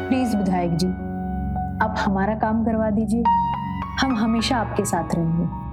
Please विधायक जी, आप हमारा काम करवा दीजिए, हम हमेशा आपके साथ रहेंगे।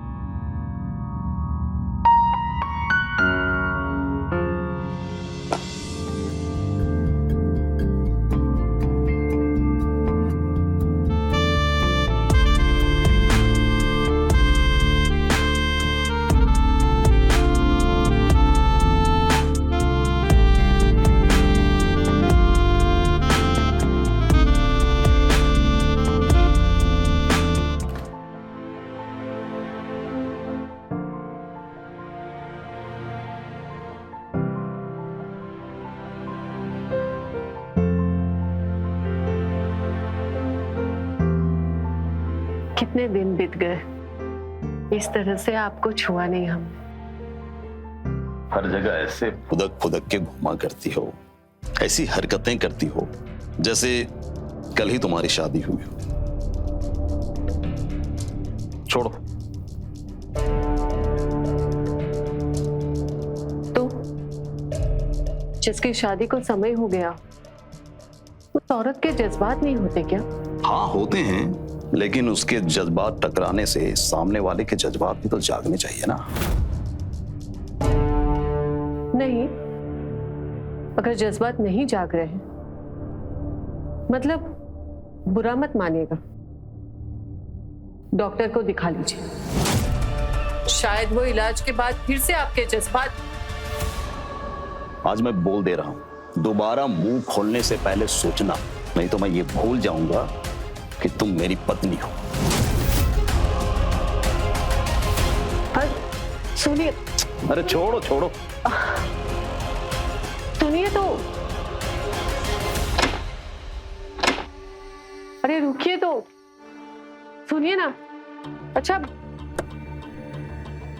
कितने दिन बीत गए, इस तरह से आपको छुआ नहीं हमने। हर जगह ऐसे फुदक फुदक के घुमा करती हो, ऐसी हरकतें करती हो जैसे कल ही तुम्हारी शादी हुई हो। छोड़ो। तो जिसकी शादी को समय हो गया, उस औरत के जज्बात नहीं होते क्या? हाँ होते हैं, लेकिन उसके जज्बात टकराने से सामने वाले के जज्बात भी तो जागने चाहिए ना। नहीं, अगर जज्बात नहीं जाग रहे हैं, मतलब बुरा मत मानिएगा, डॉक्टर को दिखा लीजिए। शायद वो इलाज के बाद फिर से आपके जज्बात। आज मैं बोल दे रहा हूं, दोबारा मुंह खोलने से पहले सोचना, नहीं तो मैं ये भूल जाऊंगा कि तुम मेरी पत्नी हो। सुनिए। अरे छोड़ो छोड़ो। सुनिए तो। अरे रुकिए तो, सुनिए ना। अच्छा,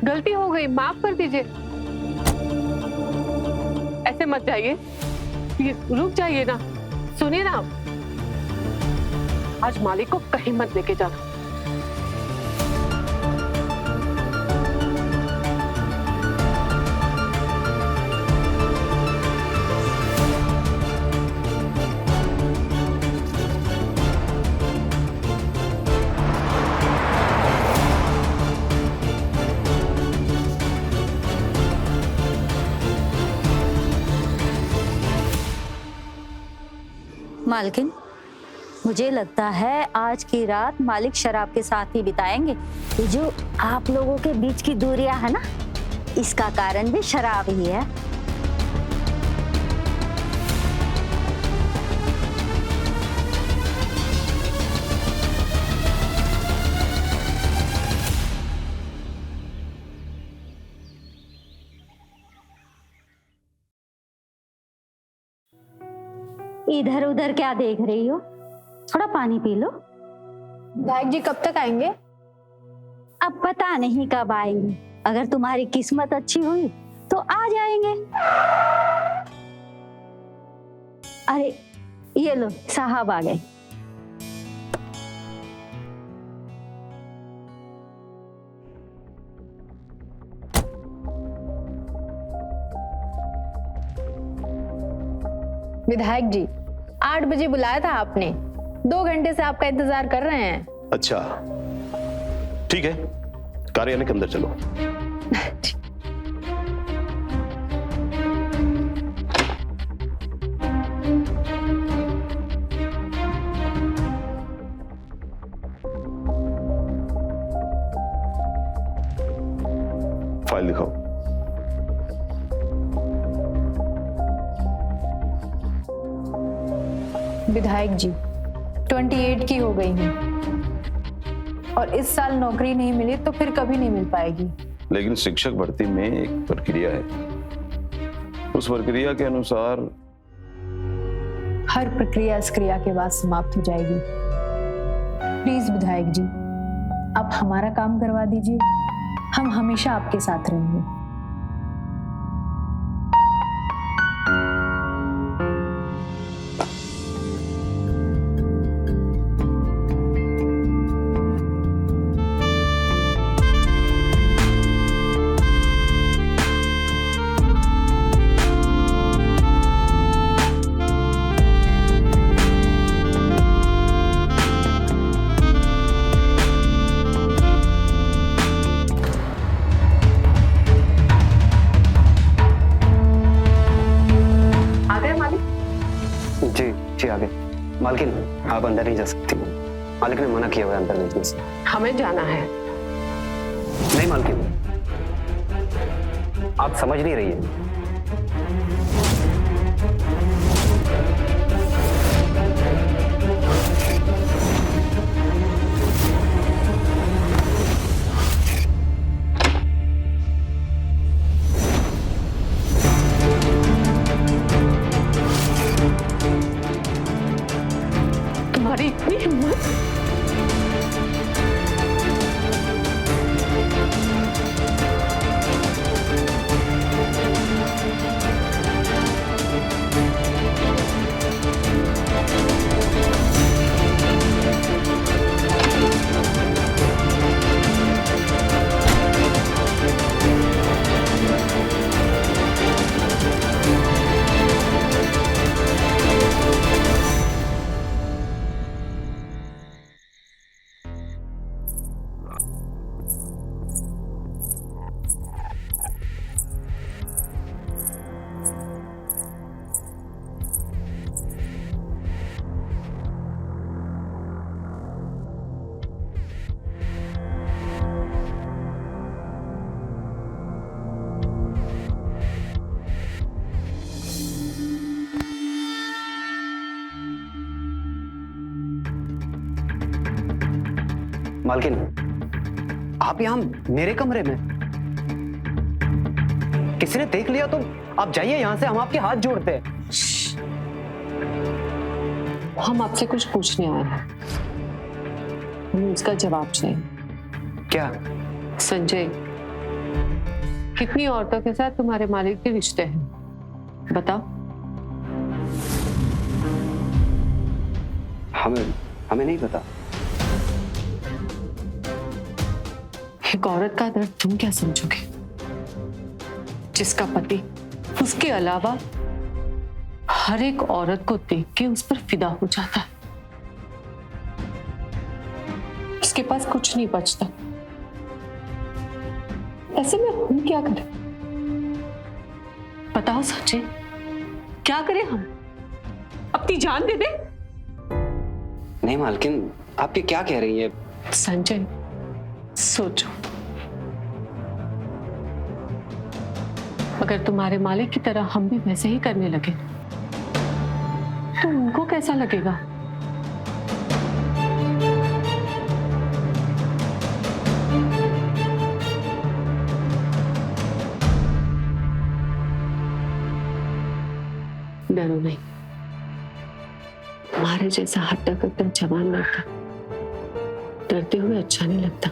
गलती हो गई, माफ कर दीजिए। ऐसे मत जाइए, रुक जाइए ना। सुनिए ना, आज मालिक को कहीं मत लेके जाना। मालकिन, मुझे लगता है आज की रात मालिक शराब के साथ ही बिताएंगे। ये जो आप लोगों के बीच की दूरियां है ना, इसका कारण भी शराब ही है। इधर उधर क्या देख रही हो? थोड़ा पानी पी लो। विधायक जी कब तक आएंगे? अब पता नहीं कब आएंगे, अगर तुम्हारी किस्मत अच्छी हुई तो आ जाएंगे। अरे ये लो, साहब आ गए। विधायक जी, 8 बजे बुलाया था आपने, 2 घंटे से आपका इंतजार कर रहे हैं। अच्छा ठीक है, कार्यालय के अंदर चलो। फाइल दिखाओ। विधायक जी, 28 की हो गई हूँ और इस साल नौकरी नहीं मिली तो फिर कभी नहीं मिल पाएगी। लेकिन शिक्षक भर्ती में एक प्रक्रिया है, उस प्रक्रिया के अनुसार हर प्रक्रिया इस क्रिया के बाद समाप्त हो जाएगी। प्लीज विधायक जी, आप हमारा काम करवा दीजिए, हम हमेशा आपके साथ रहेंगे। जी जी आगे। मालकिन आप अंदर नहीं जा सकती, मालिक ने मना किया हुआ है अंदर भेजने से। हमें जाना है। नहीं मालकिन, आप समझ नहीं रही है। तुम्हारी इतनी हिम्मत! मालकिन, आप यहाँ मेरे कमरे में, किसी ने देख लिया तो आप जाइए यहाँ से, हम आपके हाथ जोड़ते हैं। हम आपसे कुछ पूछने आए हैं, हमें उसका जवाब चाहिए। क्या? संजय, कितनी औरतों के साथ तुम्हारे मालिक के रिश्ते हैं, बताओ। हमें नहीं पता। एक औरत का दर्द तुम क्या समझोगे, जिसका पति उसके अलावा हर एक औरत को देख के उस पर फिदा हो जाता है, उसके पास कुछ नहीं बचता। ऐसे में हम क्या करें? बताओ सच्चे, क्या करें हम? अपनी जान दे दे? नहीं मालकिन, आप ये क्या कह रही हैं? संजय, सोचो, अगर तुम्हारे मालिक की तरह हम भी वैसे ही करने लगे तो उनको कैसा लगेगा? डरो नहीं, तुम्हारे जैसा हट्टा कट्टा जवान लड़का डरते हुए अच्छा नहीं लगता।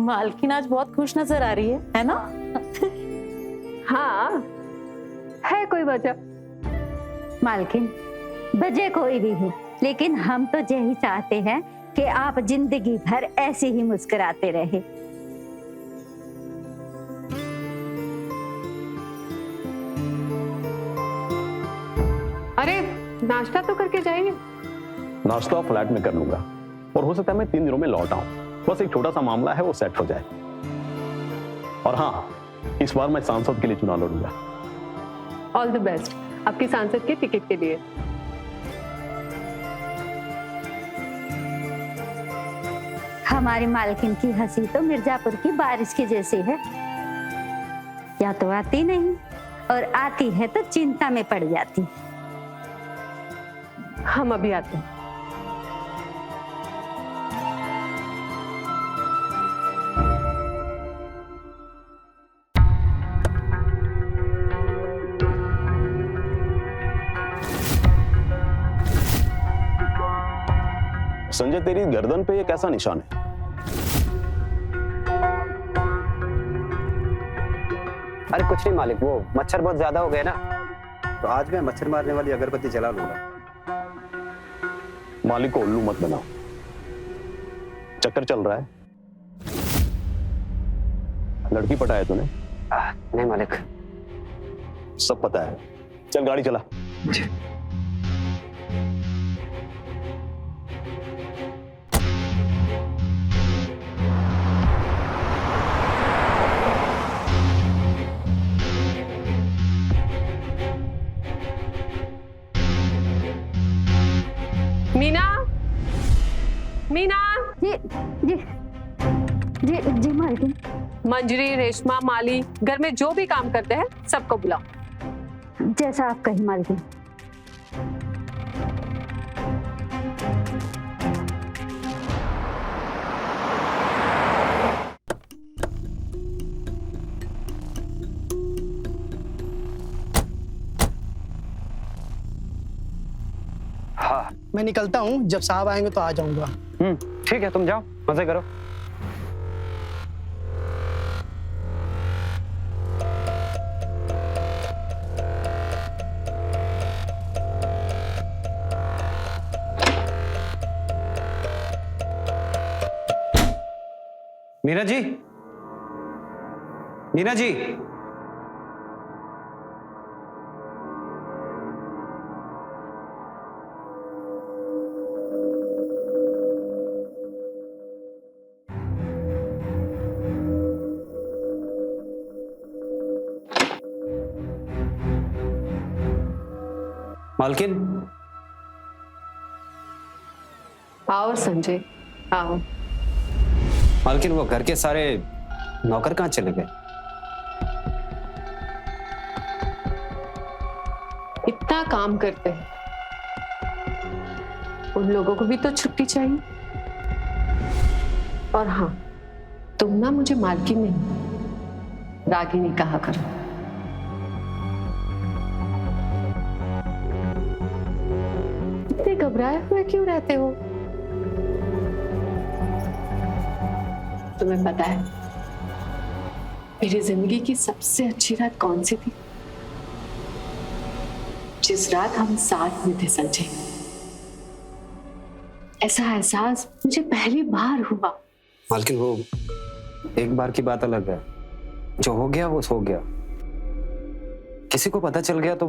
मालकिन आज बहुत खुश नजर आ रही है ना? हाँ, है कोई वजह? मालकिन, वजह कोई भी हो, लेकिन हम तो यही चाहते हैं कि आप जिंदगी भर ऐसे ही मुस्कुराते रहे। अरे नाश्ता तो करके जाइए। नाश्ता फ्लैट में कर लूंगा और हो सकता है मैं 3 दिनों में लौट आऊं। बस एक छोटा सा मामला है, वो सेट हो जाए। और हाँ, इस बार मैं सांसद के लिए चुनाव लड़ूंगा। ऑल द बेस्ट आपकी सांसद के टिकट के लिए। हमारी मालकिन की हंसी तो मिर्जापुर की बारिश के जैसी है, या तो आती नहीं और आती है तो चिंता में पड़ जाती। हम अभी आते हैं। संजय, तेरी गर्दन पे ये कैसा निशान है? अरे कुछ नहीं मालिक, वो मच्छर बहुत ज्यादा हो गए ना, तो आज मैं मच्छर मारने वाली अगरबत्ती जला लूंगा। मालिक को उल्लू मत बनाओ। चक्कर चल रहा है? लड़की पटाया तूने? नहीं मालिक। सब पता है। चल गाड़ी चला। मीना, मीना। जी जी जी जी मालकिन। मंजरी, रेशमा, माली, घर में जो भी काम करते हैं सबको बुलाओ। जैसा आप कहें मालकिन। हाँ मैं निकलता हूँ, जब साहब आएंगे तो आ जाऊंगा। ठीक है, तुम जाओ, मजे करो। मीना जी, मीना जी। मालकिन। आओ संजय, आओ। मालकिन, वो घर के सारे नौकर कहाँ चले गए? इतना काम करते हैं, उन लोगों को भी तो छुट्टी चाहिए। और हाँ, तुम ना मुझे मालकिन नहीं, रागिनी कहा करो। इतने घबराए हुए क्यों रहते हो? तुम्हें पता है मेरी जिंदगी की सबसे अच्छी रात कौन सी थी? जिस रात हम साथ में थे संजय। ऐसा एहसास मुझे पहली बार हुआ। मालकिन, वो एक बार की बात अलग है। जो हो गया वो हो गया। किसी को पता चल गया तो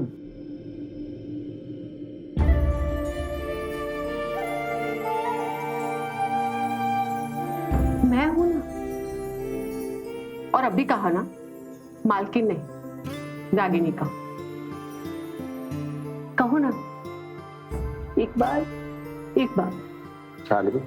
मैं हूं ना, और अभी कहा ना, मालकिन नहीं, रागिनी का। कहो ना, एक बार। रागिनी।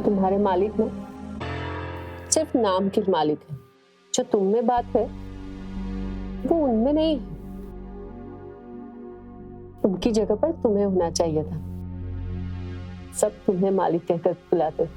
तुम्हारे मालिक ना सिर्फ नाम के मालिक है। जो तुम में बात है वो उनमें नहीं है। उनकी जगह पर तुम्हें होना चाहिए था। सब तुम्हें मालिक कहकर बुलाते।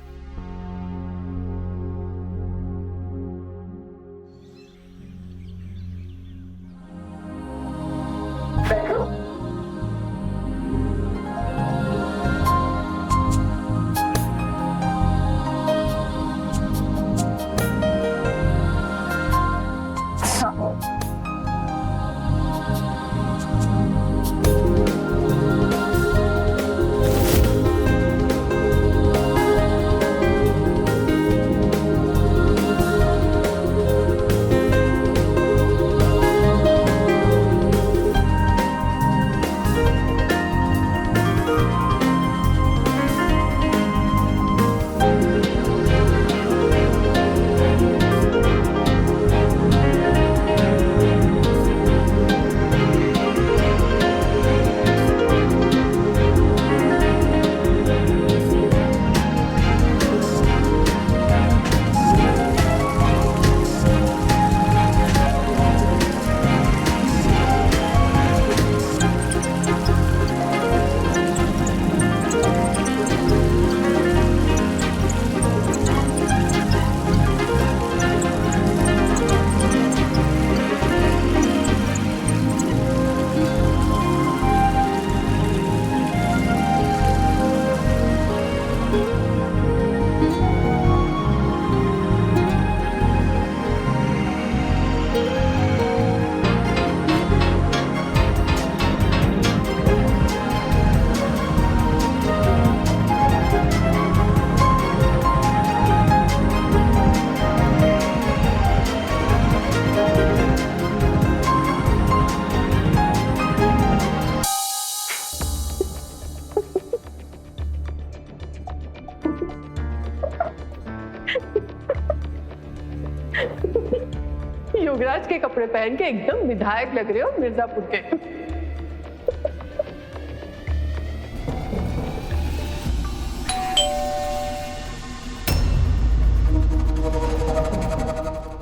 युवराज के कपड़े पहन के एकदम विधायक लग रहे हो मिर्जापुर के।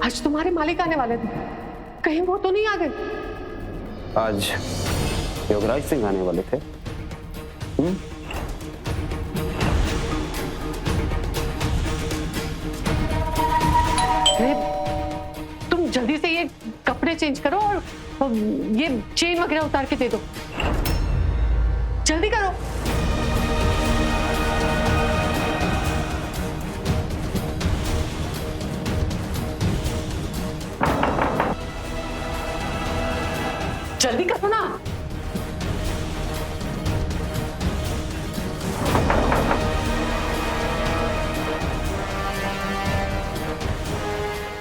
आज तुम्हारे मालिक आने वाले थे, कहीं वो तो नहीं आ गए? आज योगराज सिंह आने वाले थे। तुम जल्दी से ये कपड़े चेंज करो और ये चेन वगैरह उतार के दे दो। जल्दी करो। जल्दी करो ना।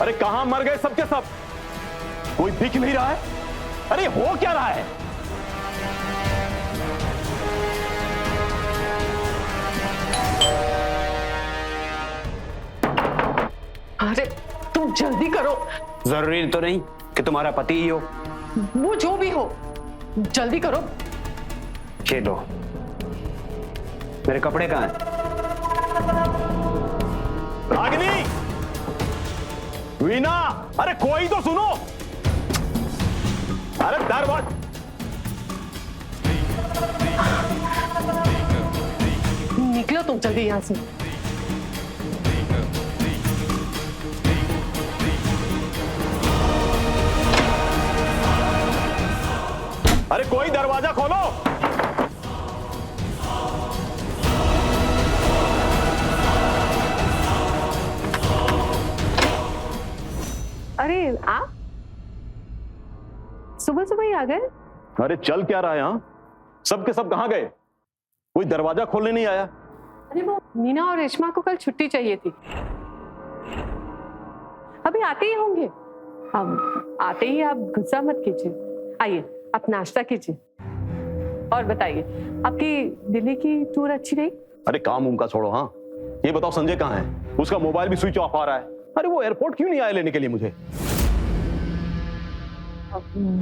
अरे कहां मर गए सबके सब? कोई दिख नहीं रहा है। अरे हो क्या रहा है? अरे तुम जल्दी करो। जरूरी तो नहीं कि तुम्हारा पति ही हो। वो जो भी हो, जल्दी करो। ये लो, मेरे कपड़े कहाँ हैं? रागिनी, वीना, अरे कोई तो सुनो। अरे दरवाजा। निकलो तुम जल्दी यहां से। अरे कोई दरवाजा खोलो। अरे आप सुबह सुबह ही आ गए? अरे चल क्या रहा है यहां? सबके सब कहां गए? कोई दरवाजा खोलने नहीं आया। अरे वो मीना और रेशमा को कल छुट्टी चाहिए थी, अभी आते ही होंगे। अब आते ही आप गुस्सा मत कीजिए। आइए, आप नाश्ता कीजिए और बताइए, आपकी दिल्ली की टूर अच्छी रही? अरे काम उम का छोड़ो। हाँ ये बताओ, संजय कहाँ है? उसका मोबाइल भी स्विच ऑफ आ रहा है। अरे वो एयरपोर्ट क्यों नहीं आया लेने के लिए मुझे?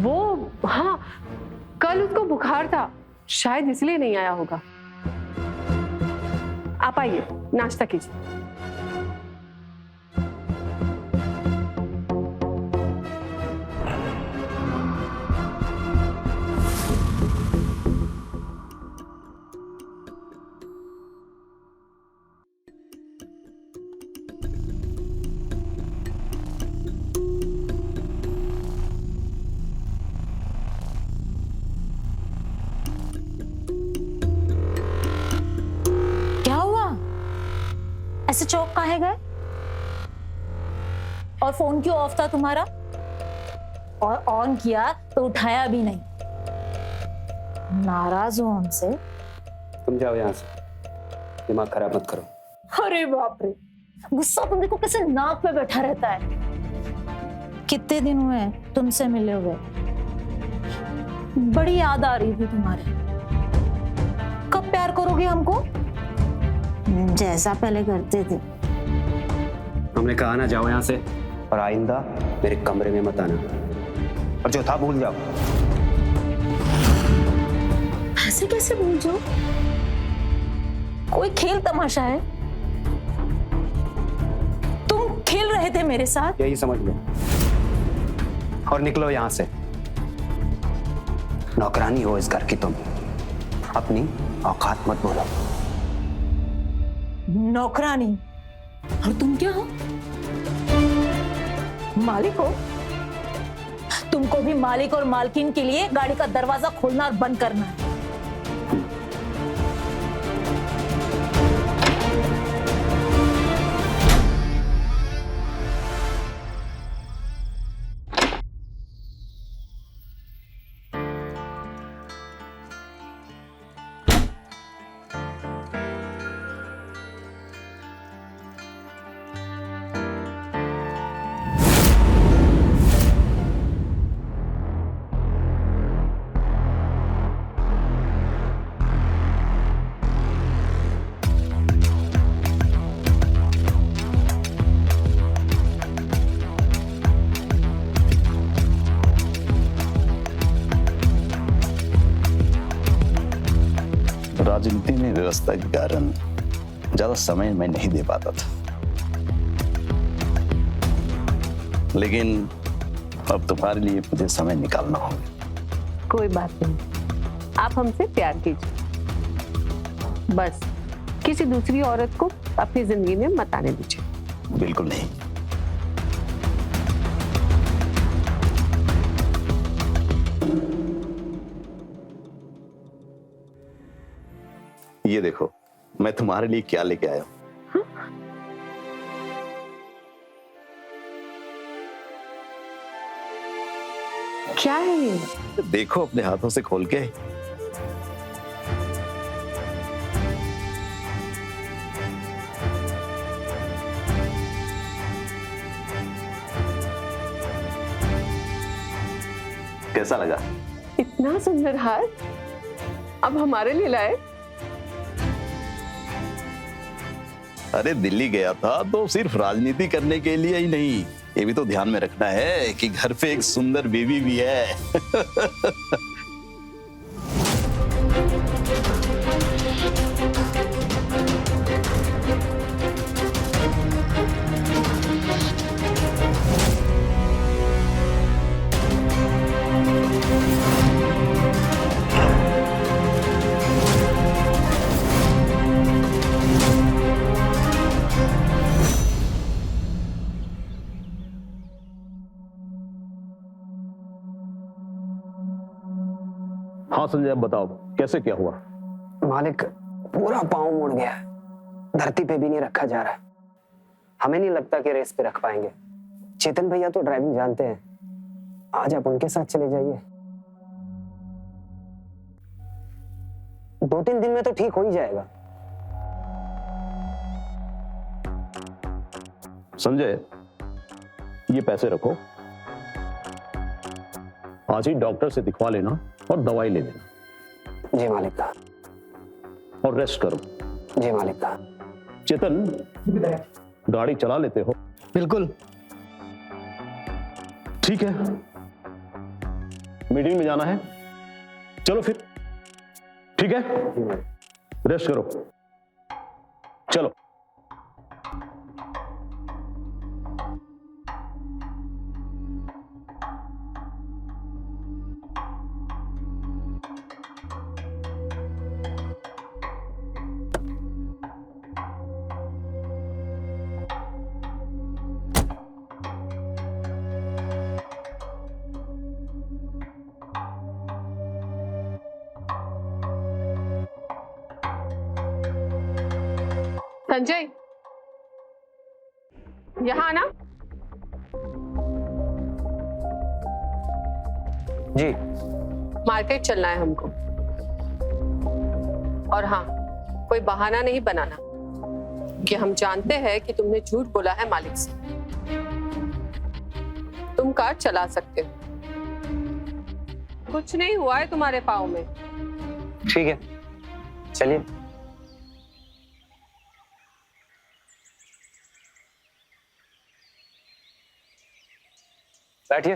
वो हाँ, कल उसको बुखार था, शायद इसलिए नहीं आया होगा। आप आइए, नाश्ता कीजिए। क्या हुआ? ऐसे चौक काहे गए? और फोन क्यों ऑफ था तुम्हारा? और ऑन किया तो उठाया भी नहीं। नाराज हो हमसे? तुम जाओ यहाँ से, दिमाग खराब मत करो। अरे बाप रे, गुस्सा तुम देखो कैसे नाक पे बैठा रहता है। कितने दिन हुए हैं तुमसे मिले हुए, बड़ी याद आ रही थी तुम्हारी। कब प्यार करोगे हमको जैसा पहले करते थे? हमने कहा ना जाओ यहाँ से, और आइंदा मेरे कमरे में मत आना, और जो था भूल जाओ। ऐसे कैसे भूल जाओ? कोई खेल तमाशा है? तुम खेल रहे थे मेरे साथ। यही समझ लो, और निकलो यहाँ से। नौकरानी हो इस घर की तुम, अपनी औकात मत बोलो। नौकरानी? और तुम क्या हो? मालिक हो? तुमको भी मालिक और मालकिन के लिए गाड़ी का दरवाजा खोलना और बंद करना है। राजनीति में व्यवस्था के कारण ज्यादा समय मैं नहीं दे पाता था, लेकिन अब तुम्हारे लिए मुझे समय निकालना होगा। कोई बात नहीं, आप हमसे प्यार कीजिए, बस किसी दूसरी औरत को अपनी जिंदगी में मत आने दीजिए। बिल्कुल नहीं। ये देखो मैं तुम्हारे लिए क्या लेके आया हूं। क्या है ये? देखो अपने हाथों से खोल के। कैसा लगा? इतना सुंदर हार अब हमारे लिए लाए? अरे दिल्ली गया था तो सिर्फ राजनीति करने के लिए ही नहीं, ये भी तो ध्यान में रखना है कि घर पे एक सुंदर बीवी भी है। हाँ संजय, अब बताओ कैसे क्या हुआ? मालिक, पूरा पांव मुड़ गया है, धरती पे भी नहीं रखा जा रहा है। हमें नहीं लगता कि रेस पे रख पाएंगे। चेतन भैया तो ड्राइविंग जानते हैं, आज आप उनके साथ चले जाइए। 2-3 दिन में तो ठीक हो ही जाएगा। संजय, ये पैसे रखो, आज ही डॉक्टर से दिखवा लेना और दवाई ले लेना। जी मालिक का। और रेस्ट करो। जी मालिक का। चेतन, गाड़ी चला लेते हो? बिल्कुल। ठीक है, मीटिंग में जाना है, चलो फिर। ठीक है, रेस्ट करो। चलो। संजय, यहाँ आना। जी। मार्केट चलना है हमको। और हाँ, कोई बहाना नहीं बनाना कि हम जानते हैं कि तुमने झूठ बोला है मालिक से। तुम कार चला सकते हो, कुछ नहीं हुआ है तुम्हारे पाँव में। ठीक है, चलिए। बैठिए।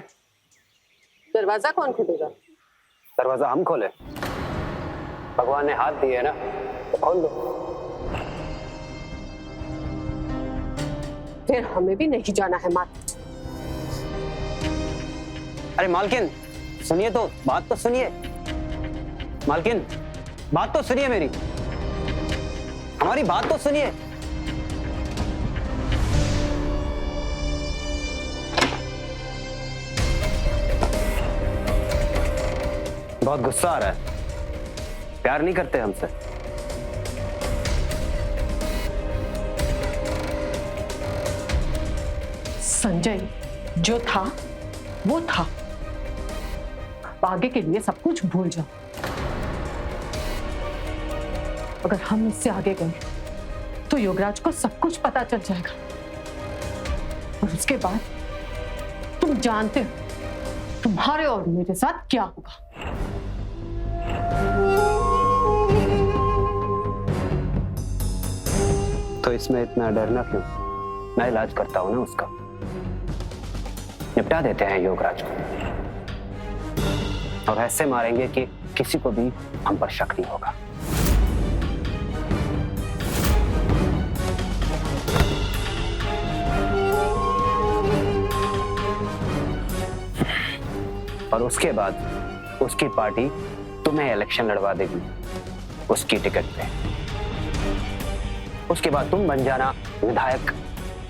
दरवाजा कौन खोलेगा? दरवाजा हम खोले? भगवान ने हाथ दिए है ना, तो खोल दो। फिर हमें भी नहीं जाना है मार्केट। अरे मालकिन, सुनिए तो, बात तो सुनिए। मालकिन, बात तो सुनिए मेरी, हमारी बात तो सुनिए। बहुत गुस्सा आ रहा है, प्यार नहीं करते हमसे। संजय, जो था वो था, आगे के लिए सब कुछ भूल जाओ। अगर हम इससे आगे गए तो योगराज को सब कुछ पता चल जाएगा, और उसके बाद तुम जानते हो तुम्हारे और मेरे साथ क्या होगा। तो इसमें इतना डरना क्यों? मैं इलाज करता हूं ना उसका, निपटा देते हैं योगराज को, और ऐसे मारेंगे कि किसी को भी हम पर शक नहीं होगा। और उसके बाद उसकी पार्टी तुम्हें इलेक्शन लड़वा देगी उसकी टिकट पे। उसके बाद तुम बन जाना विधायक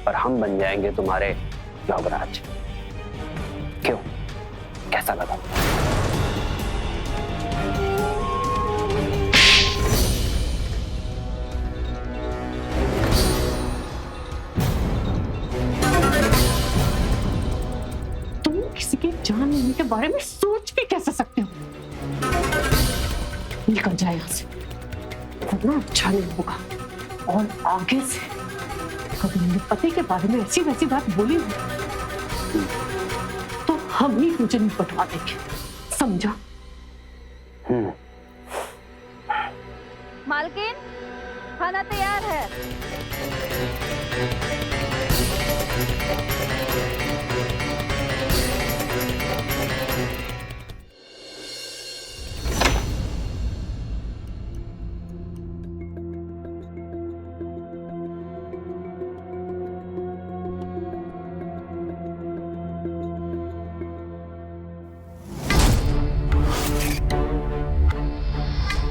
और हम बन जाएंगे तुम्हारे योगराज। क्यों, कैसा लगा? तुम किसी की जान लेने के बारे में सोच भी कैसे सकते हो? निकल जाए यहाँ से, वरना अच्छा नहीं होगा। और आगे से कभी मेरे पति के बारे में ऐसी वैसी बात बोली तो हम ही तुझे नहीं पटवा देंगे, समझा? मालकिन, खाना तैयार है।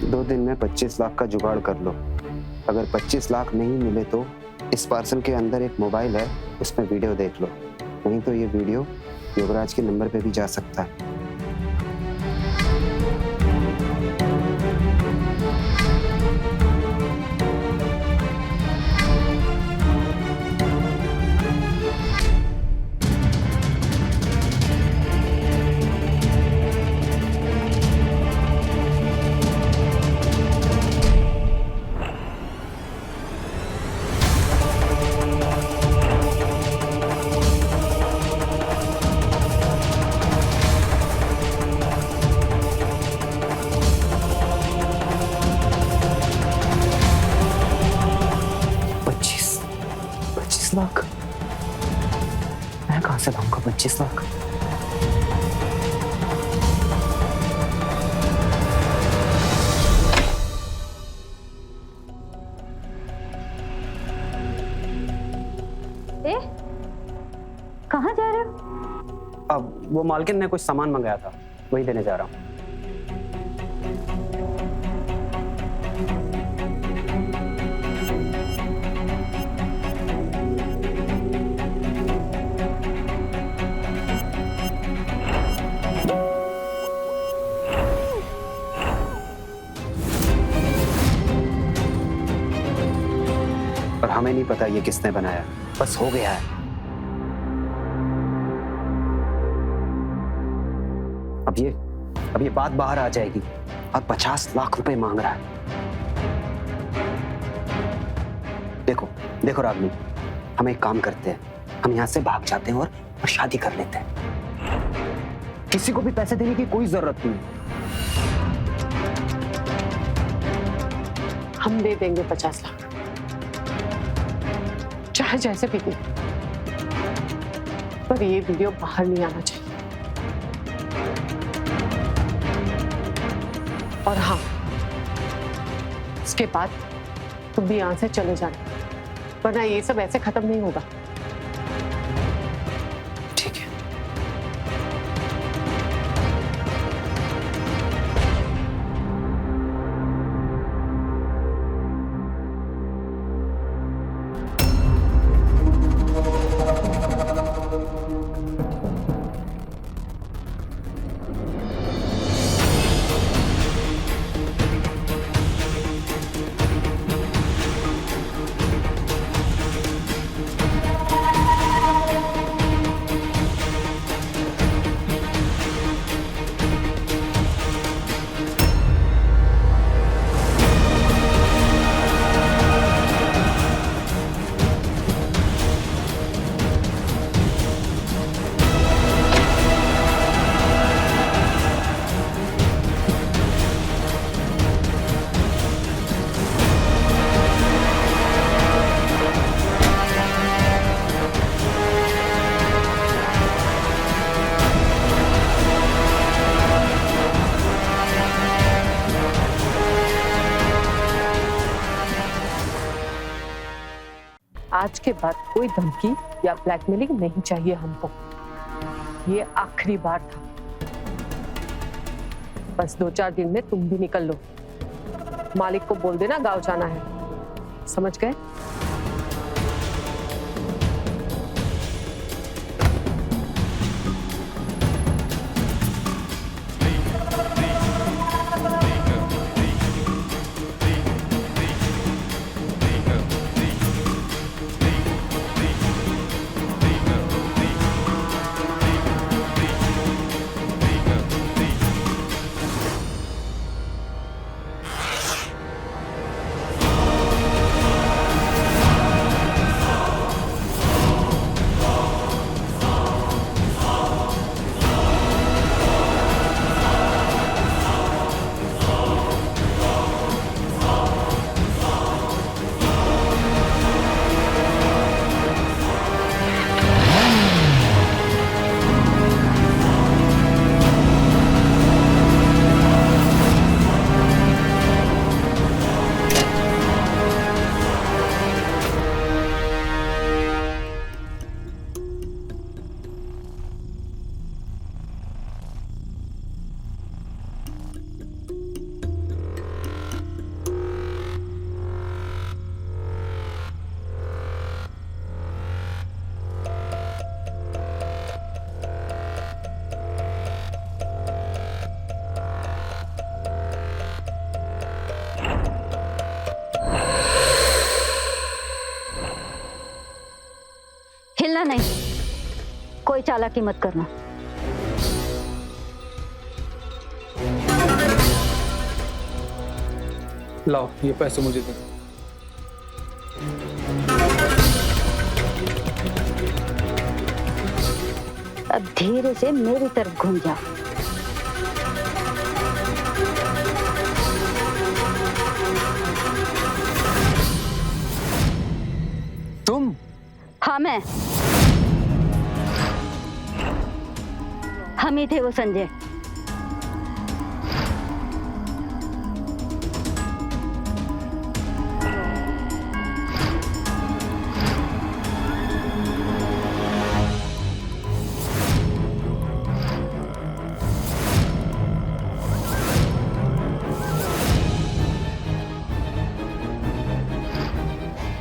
दो दिन में 25 लाख का जुगाड़ कर लो। अगर 25 लाख नहीं मिले तो इस पार्सल के अंदर एक मोबाइल है, उसमें वीडियो देख लो। नहीं तो ये वीडियो योगराज के नंबर पे भी जा सकता है। लाख? मैं कहां से लाऊंगा 25 लाख? ए, कहाँ जा रहे हो? अब वो मालकिन ने कुछ सामान मंगाया था, वही देने जा रहा हूँ। और हमें नहीं पता ये किसने बनाया, बस हो गया है। अब ये बात बाहर आ जाएगी और 50 लाख रुपए मांग रहा है। देखो देखो रागनी, हम एक काम करते हैं, हम यहाँ से भाग जाते हैं और शादी कर लेते हैं। किसी को भी पैसे देने की कोई जरूरत नहीं। हम दे देंगे 50 लाख, चाहे जैसे भी दे, पर ये वीडियो बाहर नहीं आना चाहिए। और हाँ, इसके बाद तुम भी यहाँ से चले जाना, वरना ये सब ऐसे खत्म नहीं होगा। ठीक है। आज के बाद कोई धमकी या ब्लैकमेलिंग नहीं चाहिए हमको। ये आखिरी बार था। बस 2-4 दिन में तुम भी निकल लो। मालिक को बोल देना गांव जाना है, समझ गए? हिलना नहीं, कोई चालाकी मत करना। लाओ ये पैसे मुझे दे। अब धीरे से मेरी तरफ घूम जाओ। तुम? हाँ मैं। हम ही थे वो संजय।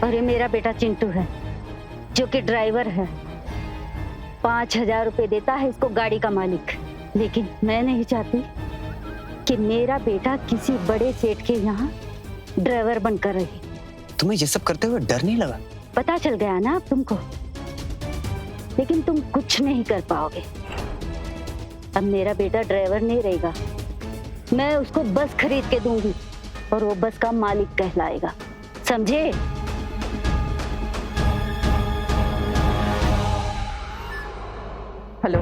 और ये मेरा बेटा चिंटू है जो कि ड्राइवर है। 5,000 रुपए देता है इसको गाड़ी का मालिक। लेकिन मैं नहीं चाहती कि मेरा बेटा किसी बड़े सेठ के यहाँ ड्राइवर बनकर रहे। तुम्हें ये सब करते हुए डर नहीं लगा? पता चल गया ना अब तुमको, लेकिन तुम कुछ नहीं कर पाओगे। अब मेरा बेटा ड्राइवर नहीं रहेगा, मैं उसको बस खरीद के दूंगी और वो बस का मालिक कहलाएगा, समझे? हेलो,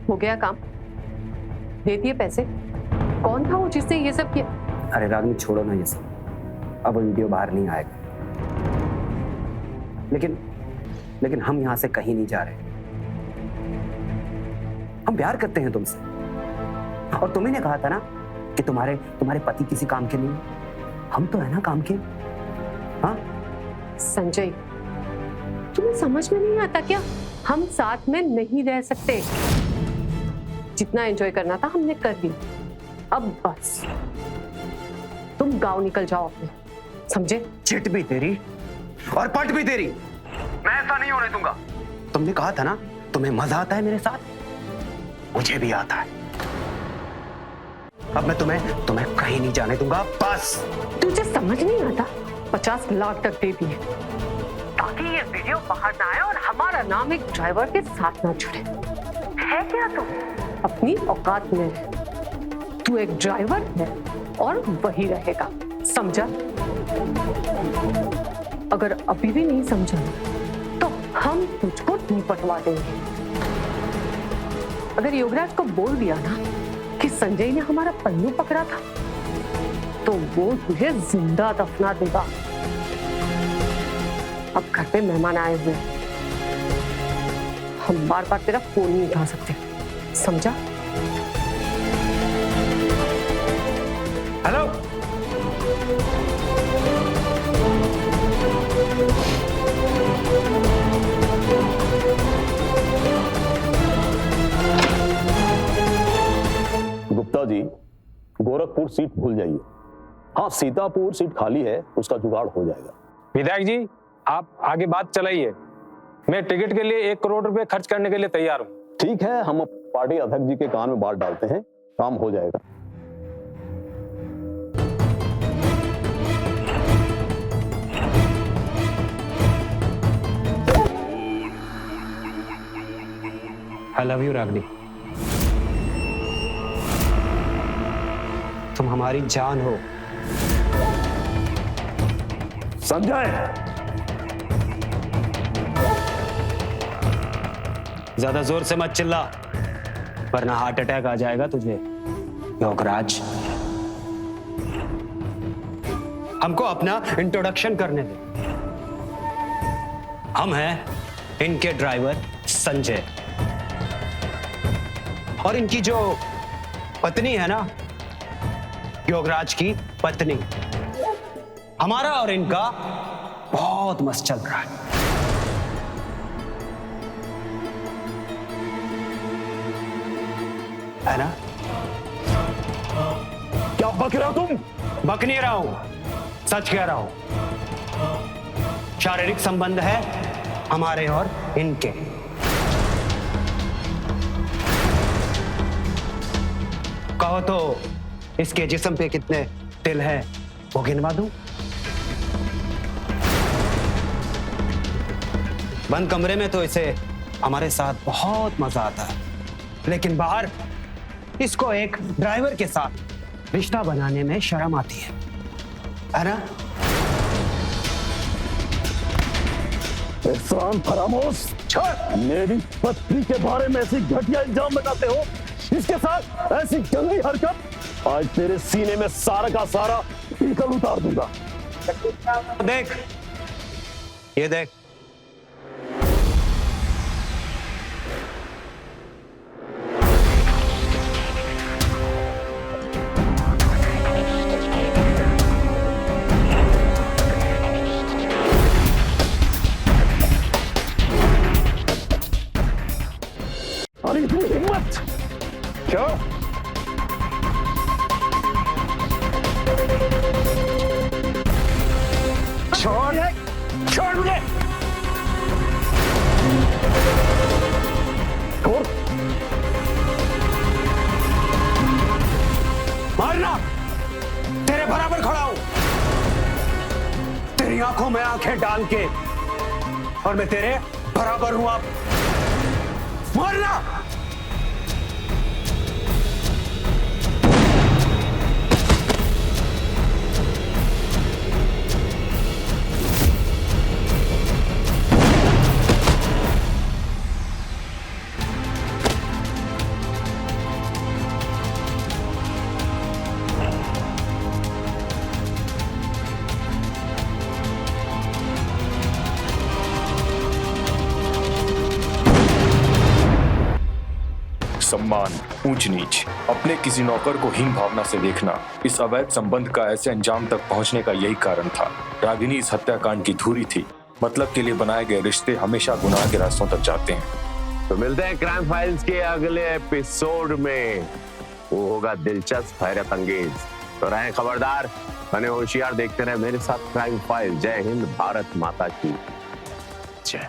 हो गया काम? दे दिए पैसे? कौन था वो जिसने ये सब किया? अरे रागनी छोड़ो ना ये सब, अब वो वीडियो बाहर नहीं आएगा। लेकिन हम यहाँ से कहीं नहीं जा रहे। हम प्यार करते हैं तुमसे, और तुम्ही ने कहा था ना कि तुम्हारे पति किसी काम के नहीं है। हम तो है ना काम के। हाँ संजय, तुम्हें समझ में नहीं आता क्या? हम साथ में नहीं रह सकते। जितना एंजॉय करना था हमने कर लिया, अब बस तुम गांव निकल जाओ अपने, समझे? चिट भी तेरी और पट भी तेरी। मैं ऐसा नहीं होने दूंगा। तुमने कहा था ना तुम्हें मजा आता है मेरे साथ, मुझे भी आता है। अब मैं तुम्हें कहीं नहीं जाने दूंगा, बस। तुझे समझ नहीं आता? 50 लाख तक दे दिए ताकि ये वीडियो बाहर ना आए और हमारा नाम एक ड्राइवर के साथ ना जुड़े। है क्या तू? अपनी औकात में रह। तू एक ड्राइवर है और वही रहेगा, समझा? अगर अभी भी नहीं समझा तो हम तुझको निपटवा देंगे। अगर योगराज को बोल दिया ना कि संजय ने हमारा पल्लू पकड़ा था, तो वो तुझे जिंदा दफना देगा। अब घर पे मेहमान आए हुए हैं, हम बार बार तेरा फोन नहीं उठा सकते, समझा? हेलो, गुप्ता जी, गोरखपुर सीट भूल जाइए। हाँ, सीतापुर सीट खाली है, उसका जुगाड़ हो जाएगा। विधायक जी, आप आगे बात चलाइए। मैं टिकट के लिए 1 करोड़ रुपए खर्च करने के लिए तैयार हूँ। ठीक है, हम पार्टी अध्यक्ष जी के कान में बात डालते हैं, काम हो जाएगा। आई लव यू रागनी। तुम हमारी जान हो। संजय, ज्यादा जोर से मत चिल्ला, वरना हार्ट अटैक आ जाएगा तुझे। योगराज, हमको अपना इंट्रोडक्शन करने दे। हम हैं इनके ड्राइवर संजय, और इनकी जो पत्नी है ना, योगराज की पत्नी। हमारा और इनका बहुत मस्त चल रहा है। है ना? क्या बक रहे हो तुम? बक नहीं रहा हूं, सच कह रहा हूं। शारीरिक संबंध है हमारे और इनके। कहो तो इसके जिस्म पे कितने तिल हैं वो गिनवा दूं? बंद कमरे में तो इसे हमारे साथ बहुत मजा आता है, लेकिन बाहर इसको एक ड्राइवर के साथ रिश्ता बनाने में शर्म आती है ना? एहसान फरामोश, मेरी पत्नी के बारे में ऐसी घटिया इल्जाम लगाते हो, इसके साथ ऐसी गंदी हरकत, आज तेरे सीने में सारा का सारा ईगल उतार दूंगा। देख, ये देख, अरे इतनी हिम्मत क्या? तेरी आंखों में आंखें डाल के, और मैं तेरे बराबर हूं। आप मरना। सम्मान, ऊंच नीच, अपने किसी नौकर को हीन भावना से देखना, इस अवैध संबंध का ऐसे अंजाम तक पहुंचने का यही कारण था। रागिनी इस हत्याकांड की धुरी थी। मतलब के लिए बनाए गए रिश्ते हमेशा गुनाह के रास्तों तक जाते हैं। तो मिलते हैं क्राइम फाइल्स के अगले एपिसोड में। वो होगा दिलचस्प, हैरत अंगेज। तो रहें खबरदार, बने होशियार, देखते रहे मेरे साथ क्राइम फाइल। जय हिंद, भारत माता की जय।